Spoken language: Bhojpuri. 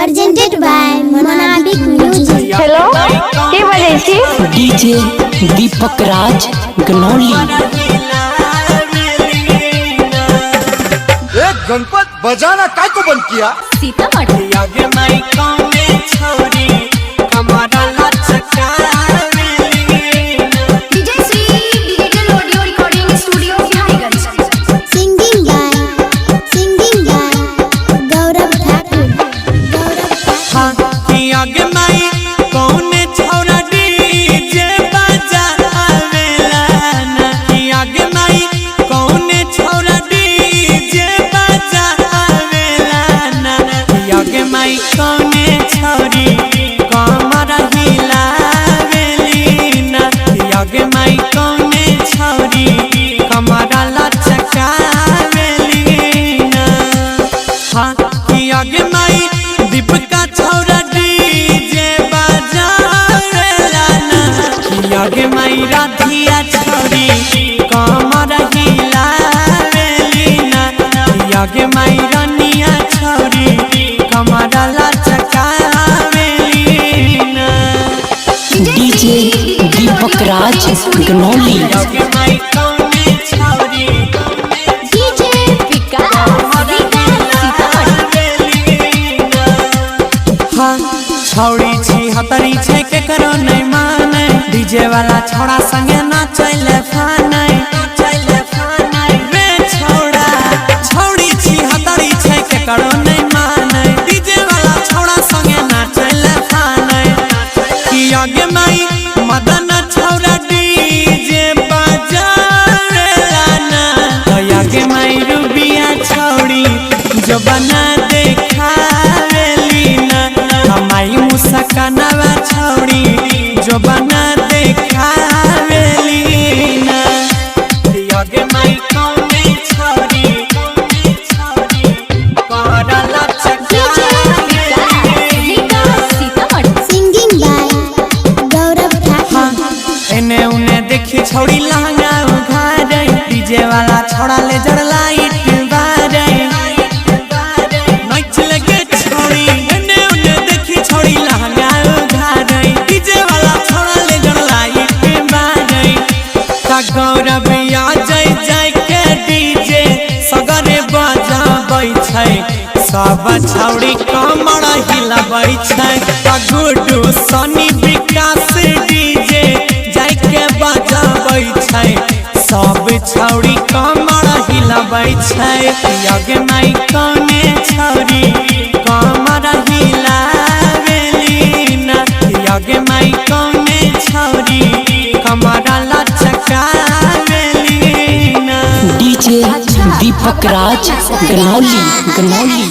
presented by Monabik Music. Hello के बजे छी डीजे दीपक राज गनौली। एक गणपत बजाना काय को बंद किया? सीतामढ़ी आगे माई कौने छोरी हमारा DJ Sri Digital Audio Recording Studio Bihariganj। Singing by Gaurav Thakur. आगे माई कौने छोरा डीजे बजा आवेला ना। आगे माई कौने छोरा डीजे बजा आवेला ना। आगे माई कौने छोरी कमर हिलावेली ना। आगे माई कौने छोरी कमर लचकावेली ना। हाँ आगे माई दीपिका छोरा डीजे बजावेला ना। आगे माई राधिया छोरी कमर हिलावेली ना। आगे माई रानिया छोरी कमर लचकावेली ना। डीजे दीपक राज गनौली। आगे माई कौने छोरी DJ विकास छौड़ी छी हतरी छै के करो नहीं माने। डीजे वाला छोड़ा संगे ना चले फाने रे छोड़ा। छौड़ी छी हतरी छै के करो नहीं माने। डीजे वाला छोड़ा संगे ना चले फाने। कि आगे माई मदन छौड़ा डीजे बजावेला ना। आगे माई रूबिया छौड़ी जो बना देखावेली ना। हमारी मुस्कानवा छौड़ी जो बना देखावेली ना। आगे माई कौने छौड़ी करला Singing by Gaurav Thakur. एने उने देखी छौड़ी लहंगा उघारे। डीजे वाला छोड़ा ले जड़ लाइट बारे नाच लगे छौड़ी। एने उने देखी छौड़ी लहंगा उघारे। डीजे वाला छोड़ा ले जड़ लाइट बारे। ता गौरव आ जाय के डीजे सगरे बजाबै छै। सब छौड़ी कमर हिलाबै छै। ता गुड्डू सनी विकास डीजे जाय के बजाबै छै। सब छौड़ी कमर हिलाबै छै। आगे माई कौने छौड़ी कमर हिलावेली ना। आगे माई कौने छौड़ी कमर लचकावेली ना। डीजे दीपक राज गनौली।